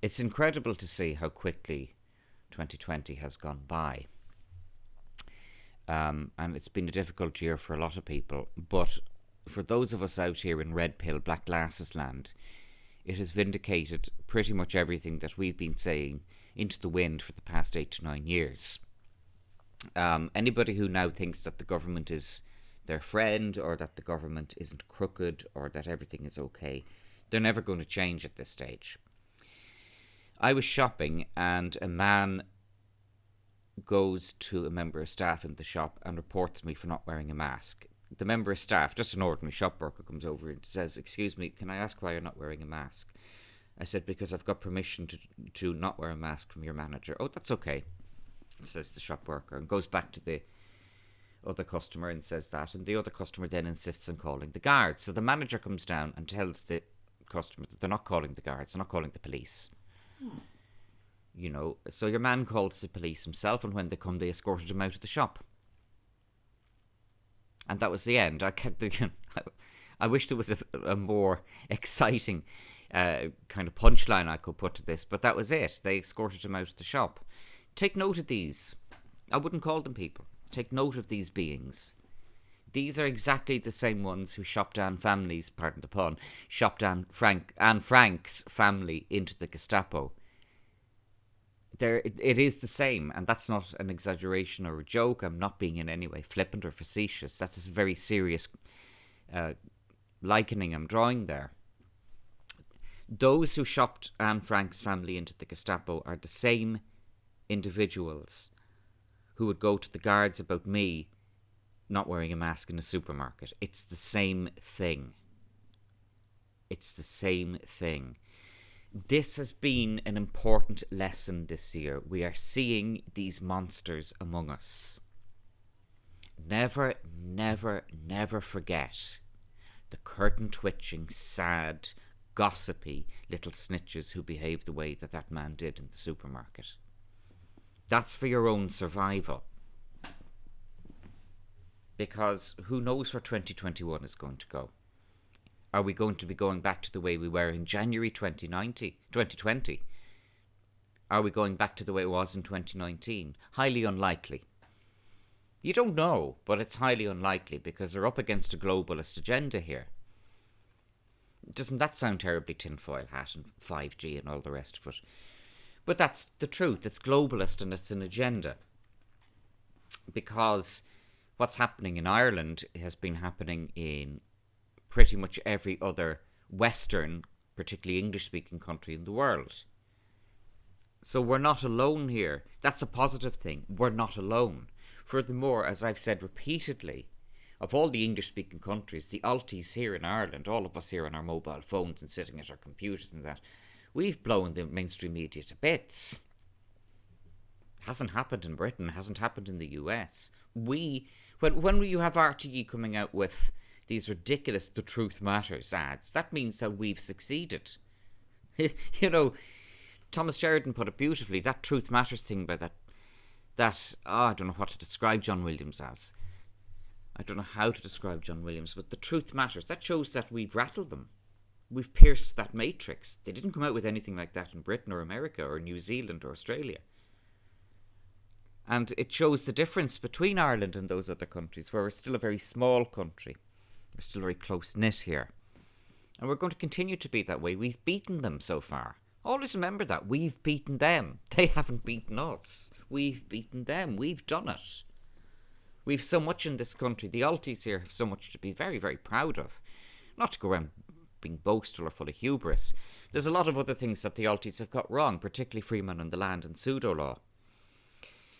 It's incredible to see how quickly 2020 has gone by. And it's been a difficult year for a lot of people. But for those of us out here in red pill, black glasses land, it has vindicated pretty much everything that we've been saying into the wind for the past 8 to 9 years. Anybody who now thinks that the government is their friend, or that the government isn't crooked, or that everything is okay, they're never going to change at this stage. I was shopping and a man goes to a member of staff in the shop and reports me for not wearing a mask. The member of staff, just an ordinary shop worker, comes over and says, "Excuse me, can I ask why you're not wearing a mask?" I said, "Because I've got permission to not wear a mask from your manager." "Oh, that's okay," says the shop worker, and goes back to the other customer and says that, and the other customer then insists on calling the guards. So the manager comes down and tells the customer that they're not calling the guards, they're not calling the police. So your man calls the police himself, and when they come, they escorted him out of the shop. And that was the end. I wish there was a more exciting kind of punchline I could put to this, but that was it. They escorted him out of the shop. Take note of these. I wouldn't call them people. Take note of these beings. These are exactly the same ones who shopped Anne Family's, pardon the pun, shopped Anne Frank's family into the Gestapo. It is the same, and that's not an exaggeration or a joke. I'm not being in any way flippant or facetious. That's a very serious likening I'm drawing there. Those who shopped Anne Frank's family into the Gestapo are the same individuals who would go to the guards about me not wearing a mask in a supermarket. It's the same thing. It's the same thing. This has been an important lesson this year. We are seeing these monsters among us. Never, never, never forget the curtain-twitching, sad, gossipy little snitches who behaved the way that that man did in the supermarket. That's for your own survival. Because who knows where 2021 is going to go? Are we going to be going back to the way we were in January 2020? Are we going back to the way it was in 2019? Highly unlikely. You don't know, but it's highly unlikely because they're up against a globalist agenda here. Doesn't that sound terribly tinfoil hat and 5G and all the rest of it? But that's the truth. It's globalist and it's an agenda. Because what's happening in Ireland has been happening in pretty much every other Western, particularly English-speaking country in the world. So we're not alone here. That's a positive thing. We're not alone. Furthermore, as I've said repeatedly, of all the English-speaking countries, the Alties here in Ireland, all of us here on our mobile phones and sitting at our computers and that, we've blown the mainstream media to bits. Hasn't happened in Britain, hasn't happened in the US. When you have RTE coming out with these ridiculous "The Truth Matters" ads, that means that we've succeeded. Thomas Sheridan put it beautifully, that "Truth Matters" thing by I don't know what to describe John Williams as. I don't know how to describe John Williams, but "The Truth Matters," that shows that we've rattled them. We've pierced that matrix. They didn't come out with anything like that in Britain or America or New Zealand or Australia. And it shows the difference between Ireland and those other countries, where we're still a very small country. We're still very close-knit here. And we're going to continue to be that way. We've beaten them so far. Always remember that. We've beaten them. They haven't beaten us. We've beaten them. We've done it. We've so much in this country. The Alties here have so much to be very, very proud of. Not to go around being boastful or full of hubris. There's a lot of other things that the Alties have got wrong, particularly Freeman on the land and pseudo-law.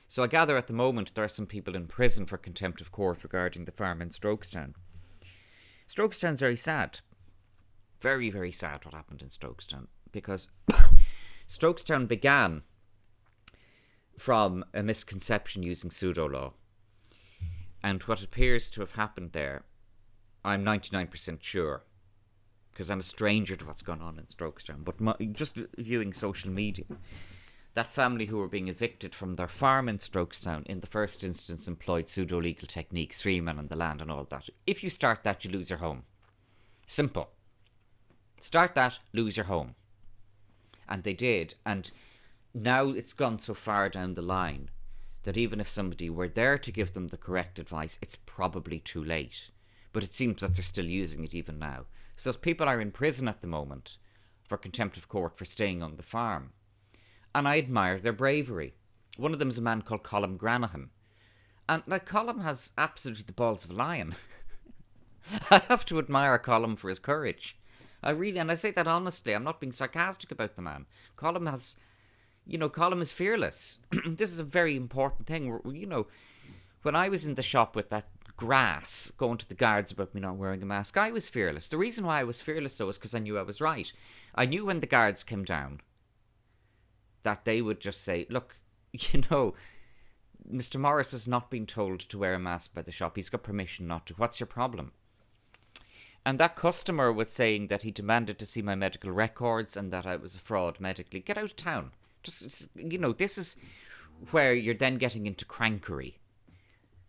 So I gather at the moment there are some people in prison for contempt of court regarding the farm in Strokestown. Strokestown's very sad. Very, very sad what happened in Strokestown. Because Strokestown began from a misconception using pseudo-law. And what appears to have happened there, I'm 99% sure, because I'm a stranger to what's gone on in Strokestown, but just viewing social media, that family who were being evicted from their farm in Strokestown in the first instance employed pseudo-legal techniques, freeman on the land and all that. If you start that, you lose your home. Simple. Start that, lose your home. And they did. And now it's gone so far down the line that even if somebody were there to give them the correct advice, it's probably too late. But it seems that they're still using it even now. So people are in prison at the moment for contempt of court for staying on the farm. And I admire their bravery. One of them is a man called Colm Granahan. And like, Colm has absolutely the balls of a lion. I have to admire Colm for his courage. I really, and I say that honestly, I'm not being sarcastic about the man. Colm has, Colm is fearless. This is a very important thing. When I was in the shop with that grass going to the guards about me not wearing a mask, I was fearless. The reason why I was fearless, though, is because I knew I was right. I knew when the guards came down that they would just say, look, Mr. Morris has not been told to wear a mask by the shop. He's got permission not to. What's your problem? And that customer was saying that he demanded to see my medical records and that I was a fraud medically. Get out of town. Just, this is where you're then getting into crankery.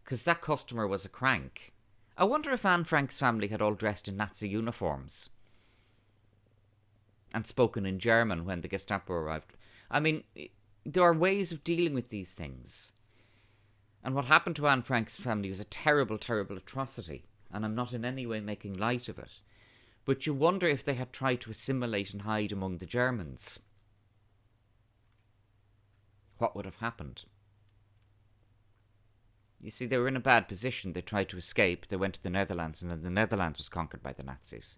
Because that customer was a crank. I wonder if Anne Frank's family had all dressed in Nazi uniforms and spoken in German when the Gestapo arrived. I mean, there are ways of dealing with these things. And what happened to Anne Frank's family was a terrible, terrible atrocity. And I'm not in any way making light of it. But you wonder if they had tried to assimilate and hide among the Germans. What would have happened? You see, they were in a bad position. They tried to escape. They went to the Netherlands, and then the Netherlands was conquered by the Nazis.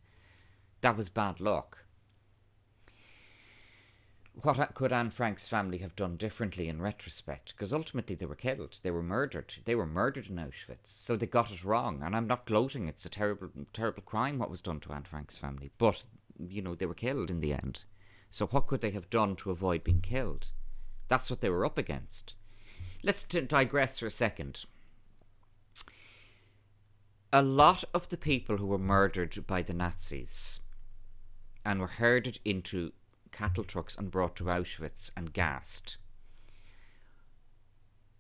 That was bad luck. What could Anne Frank's family have done differently in retrospect? Because ultimately they were killed. They were murdered. They were murdered in Auschwitz. So they got it wrong. And I'm not gloating. It's a terrible, terrible crime what was done to Anne Frank's family. But, they were killed in the end. So what could they have done to avoid being killed? That's what they were up against. Let's digress for a second. A lot of the people who were murdered by the Nazis and were herded into cattle trucks and brought to Auschwitz and gassed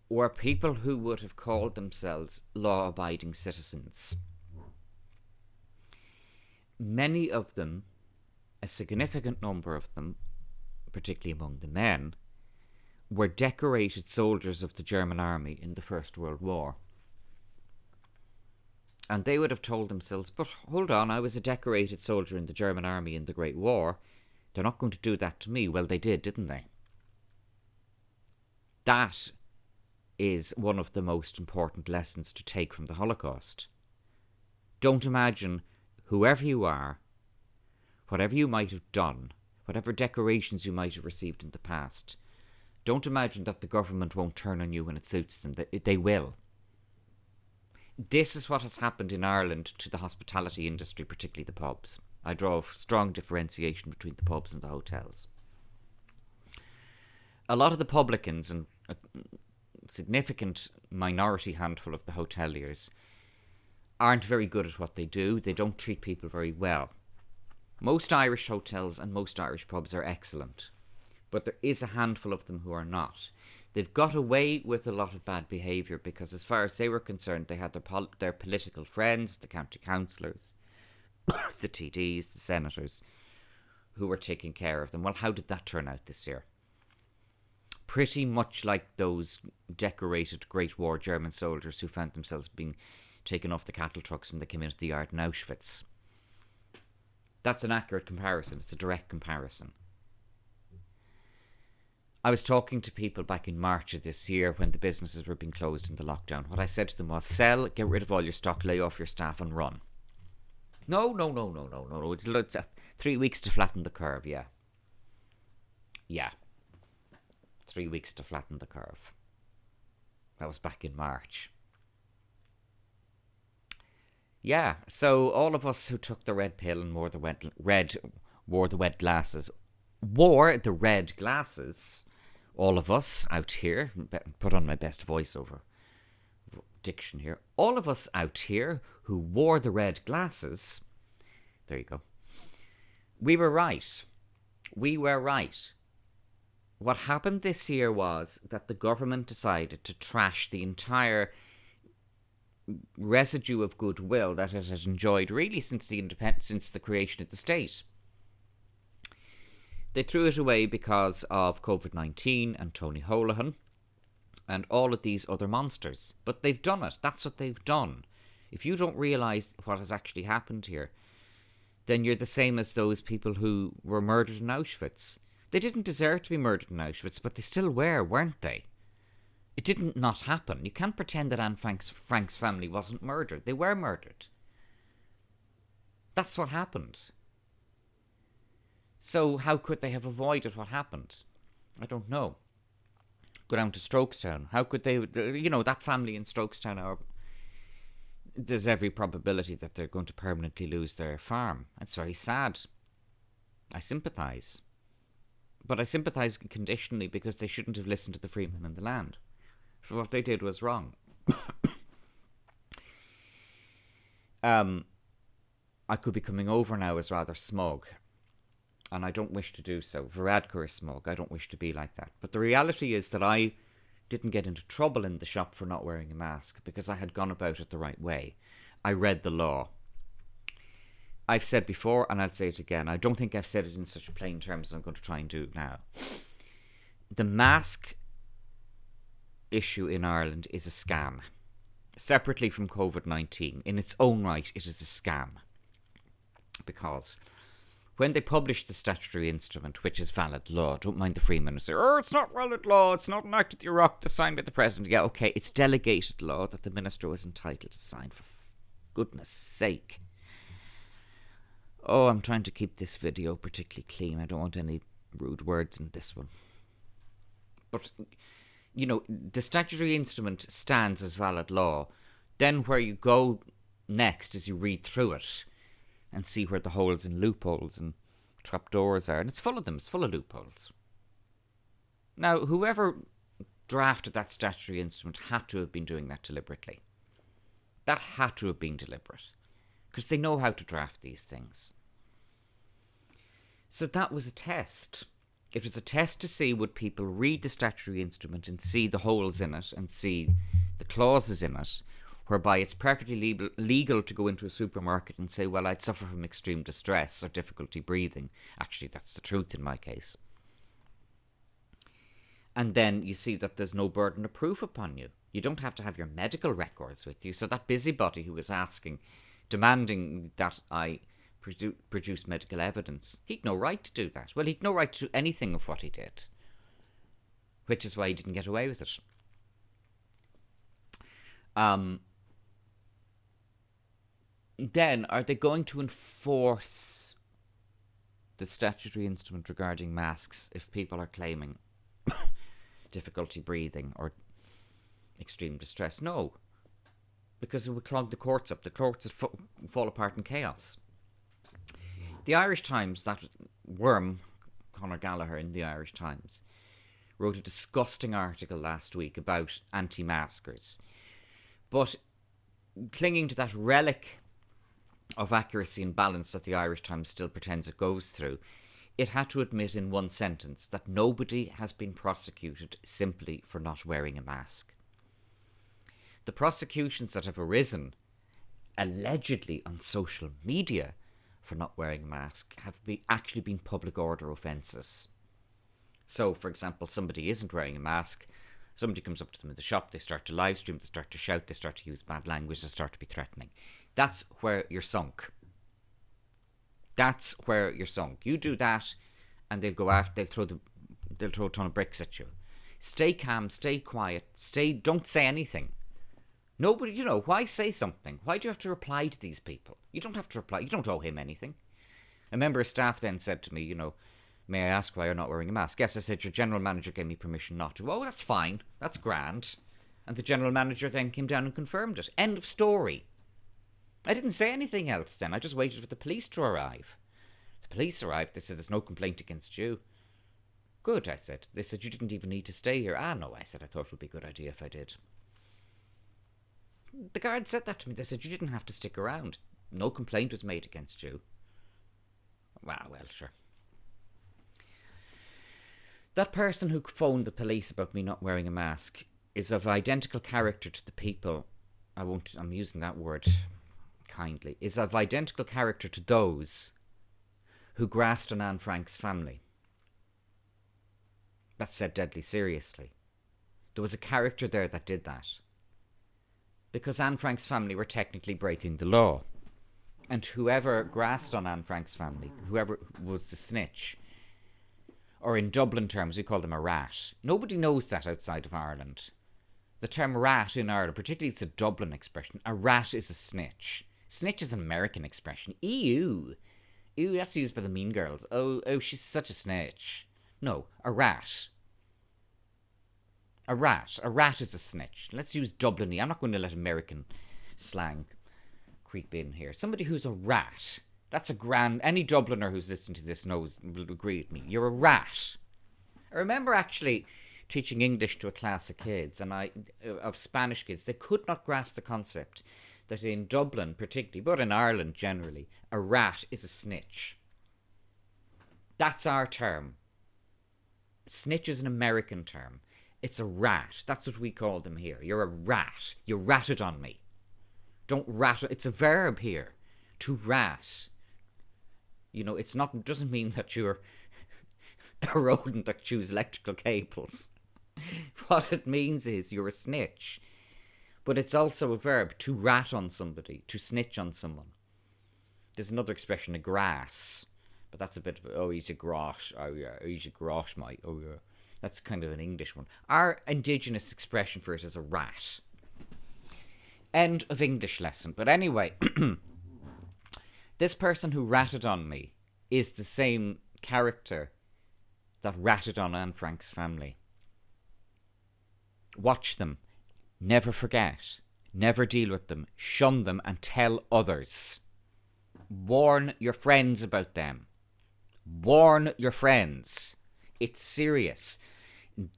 were people who would have called themselves law-abiding citizens. Many of them, a significant number of them, particularly among the men, were decorated soldiers of the German army in the First World War. And they would have told themselves, but hold on, I was a decorated soldier in the German army in the Great War. They're not going to do that to me. Well, they did, didn't they? That is one of the most important lessons to take from the Holocaust. Don't imagine, whoever you are, whatever you might have done, whatever decorations you might have received in the past, don't imagine that the government won't turn on you when it suits them. They will. This is what has happened in Ireland to the hospitality industry, particularly the pubs. I draw a strong differentiation between the pubs and the hotels. A lot of the publicans and a significant minority handful of the hoteliers aren't very good at what they do. They don't treat people very well. Most Irish hotels and most Irish pubs are excellent, but there is a handful of them who are not. They've got away with a lot of bad behaviour because as far as they were concerned, they had their political friends, the county councillors, the TDs, the senators, who were taking care of them. Well, how did that turn out this year? Pretty much like those decorated Great War German soldiers who found themselves being taken off the cattle trucks and they came into the yard in Auschwitz. That's an accurate comparison. It's a direct comparison. I was talking to people back in March of this year when the businesses were being closed in the lockdown. What I said to them was, sell, get rid of all your stock, lay off your staff and run. No. It's 3 weeks to flatten the curve, yeah. Yeah. 3 weeks to flatten the curve. That was back in March. Yeah, so all of us who took the red pill and wore the red glasses, all of us out here, put on my best voiceover diction here, all of us out here who wore the red glasses, there you go, we were right. We were right. What happened this year was that the government decided to trash the entire residue of goodwill that it had enjoyed really since the creation of the state. They threw it away because of COVID-19 and Tony Holohan and all of these other monsters. But they've done it. That's what they've done. If you don't realise what has actually happened here, then you're the same as those people who were murdered in Auschwitz. They didn't deserve to be murdered in Auschwitz, but they still were, weren't they? It didn't not happen. You can't pretend that Anne Frank's family wasn't murdered. They were murdered. That's what happened. So how could they have avoided what happened? I don't know. Go down to Strokestown. How could they, that family in Strokestown there's every probability that they're going to permanently lose their farm. It's very sad. I sympathise. But I sympathise conditionally because they shouldn't have listened to the free men in the land. So what they did was wrong. I could be coming over now as rather smug. And I don't wish to do so. Varadkar is smug. I don't wish to be like that. But the reality is that I didn't get into trouble in the shop for not wearing a mask because I had gone about it the right way. I read the law. I've said before, and I'll say it again, I don't think I've said it in such plain terms as I'm going to try and do now. The mask issue in Ireland is a scam. Separately from COVID-19, in its own right, it is a scam. Because when they published the statutory instrument, which is valid law, don't mind the Freemen who say, it's not valid law, it's not an act of the Oireachtas signed by the President. Yeah, okay, it's delegated law that the Minister was entitled to sign, for goodness sake. Oh, I'm trying to keep this video particularly clean. I don't want any rude words in this one. But, the statutory instrument stands as valid law. Then where you go next is you read through it and see where the holes and loopholes and trapdoors are. And it's full of them. It's full of loopholes. Now, whoever drafted that statutory instrument had to have been doing that deliberately. That had to have been deliberate. Because they know how to draft these things. So that was a test. It was a test to see would people read the statutory instrument and see the holes in it and see the clauses in it, whereby it's perfectly legal to go into a supermarket and say, well, I'd suffer from extreme distress or difficulty breathing. Actually, that's the truth in my case. And then you see that there's no burden of proof upon you. You don't have to have your medical records with you. So that busybody who was demanding that I produce medical evidence, he'd no right to do that. Well, he'd no right to do anything of what he did. Which is why he didn't get away with it. Then, are they going to enforce the statutory instrument regarding masks if people are claiming difficulty breathing or extreme distress? No. Because it would clog the courts up. The courts would fall apart in chaos. The Irish Times, that worm, Conor Gallagher in the Irish Times, wrote a disgusting article last week about anti-maskers. But clinging to that relic of accuracy and balance that the Irish Times still pretends it goes through, it had to admit in one sentence that nobody has been prosecuted simply for not wearing a mask. The prosecutions that have arisen, allegedly on social media, for not wearing a mask have actually been public order offences. So, for example, somebody isn't wearing a mask, somebody comes up to them in the shop, they start to live stream, they start to shout, they start to use bad language, they start to be threatening. That's where you're sunk. That's where you're sunk. You do that and they'll go after, they'll throw a ton of bricks at you. Stay calm, stay quiet, don't say anything. Nobody, why say something? Why do you have to reply to these people? You don't have to reply. You don't owe him anything. A member of staff then said to me, may I ask why you're not wearing a mask? Yes, I said, your general manager gave me permission not to. Oh, that's fine. That's grand. And the general manager then came down and confirmed it. End of story. I didn't say anything else then. I just waited for the police to arrive. The police arrived. They said, there's no complaint against you. Good, I said. They said, you didn't even need to stay here. Ah, no, I said, I thought it would be a good idea if I did. The guard said that to me. They said, you didn't have to stick around. No complaint was made against you. Well, sure. That person who phoned the police about me not wearing a mask is of identical character to the people, I'm using that word kindly, is of identical character to those who grassed on Anne Frank's family. That's said deadly seriously. There was a character there that did that. Because Anne Frank's family were technically breaking the law. And whoever grasped on Anne Frank's family, whoever was the snitch, or in Dublin terms, we call them a rat. Nobody knows that outside of Ireland. The term rat in Ireland, particularly it's a Dublin expression, a rat is a snitch. Snitch is an American expression. Ew. Ew, that's used by the mean girls. Oh, she's such a snitch. No, a rat. A rat is a snitch. Let's use Dublin-y. I'm not going to let American slang creep in here. Somebody who's a rat. That's a grand... Any Dubliner who's listening to this will agree with me. You're a rat. I remember actually teaching English to a class of kids, of Spanish kids. They could not grasp the concept that in Dublin particularly, but in Ireland generally, a rat is a snitch. That's our term. Snitch is an American term. It's a rat. That's what we call them here. You're a rat. You ratted on me. Don't rat. It's a verb here. To rat. You know, it doesn't mean that you're a rodent that chews electrical cables. What it means is you're a snitch. But it's also a verb, to rat on somebody, to snitch on someone. There's another expression, a grass. But that's a bit of, he's a grosh. Oh, yeah, he's a grosh, mate. Oh, yeah. That's kind of an English one. Our indigenous expression for it is a rat. End of English lesson. But anyway, this person who ratted on me is the same character that ratted on Anne Frank's family. Watch them. Never forget. Never deal with them. Shun them and tell others. Warn your friends about them. Warn your friends. It's serious.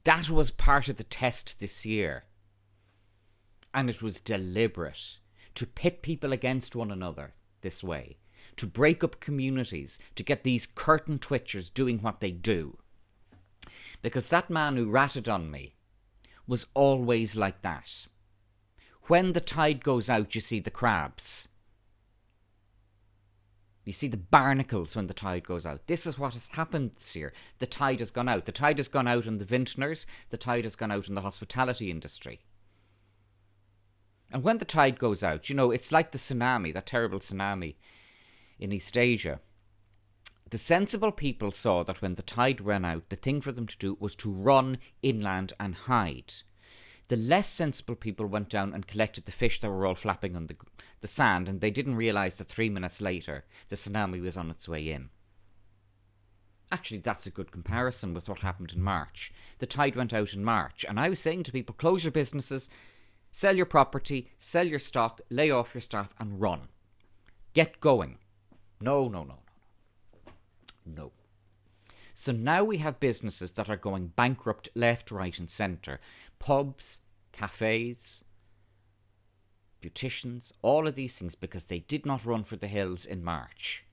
That was part of the test this year. And it was deliberate. To pit people against one another this way. To break up communities. To get these curtain twitchers doing what they do. Because that man who ratted on me was always like that. When the tide goes out, you see the crabs. You see the barnacles when the tide goes out. This is what has happened this year. The tide has gone out. The tide has gone out in the vintners. The tide has gone out in the hospitality industry. And when the tide goes out, you know, it's like the tsunami, that terrible tsunami in East Asia. The sensible people saw that when the tide ran out, the thing for them to do was to run inland and hide. The less sensible people went down and collected the fish that were all flapping on the sand, and they didn't realise that 3 minutes later the tsunami was on its way in. Actually, that's a good comparison with what happened in March. The tide went out in March, and I was saying to people, close your businesses, sell your property, sell your stock, lay off your staff and run. Get going. No. So now we have businesses that are going bankrupt left, right and centre. Pubs, cafes, beauticians, all of these things because they did not run for the hills in March.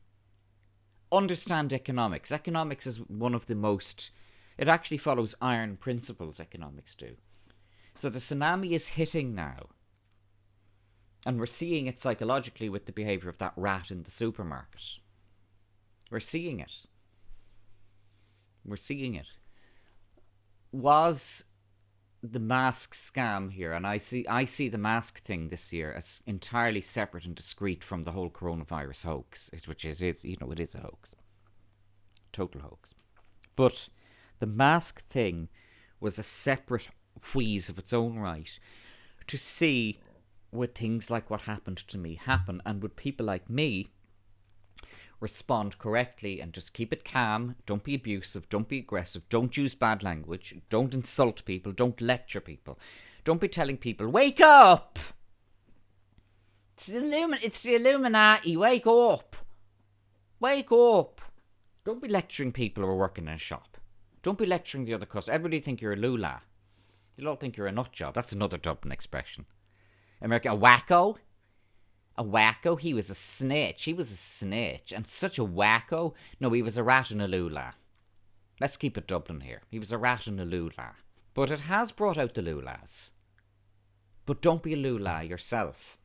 Understand economics. Economics is one of the most... It actually follows iron principles, economics do. So the tsunami is hitting now. And we're seeing it psychologically with the behaviour of that rat in the supermarket. We're seeing it. Was the mask scam here, and I see the mask thing this year as entirely separate and discrete from the whole coronavirus hoax, which it is, you know, it is a hoax. Total hoax. But the mask thing was a separate wheeze of its own right to see would things like what happened to me happen, and would people like me respond correctly and just keep it calm, don't be abusive, don't be aggressive, don't use bad language, don't insult people, don't lecture people, don't be telling people, wake up! It's the Illuminati, wake up! Wake up! Don't be lecturing people who are working in a shop. Don't be lecturing the other customers. Everybody think you're a Loo Lah. They'll all think you're a nut job. That's another Dublin expression. America, a wacko? A wacko? He was a snitch. He was a snitch. And such a wacko. No, he was a rat and a Loo Lah. Let's keep it Dublin here. He was a rat and a Loo Lah. But it has brought out the Loo Lahs. But don't be a Loo Lah yourself.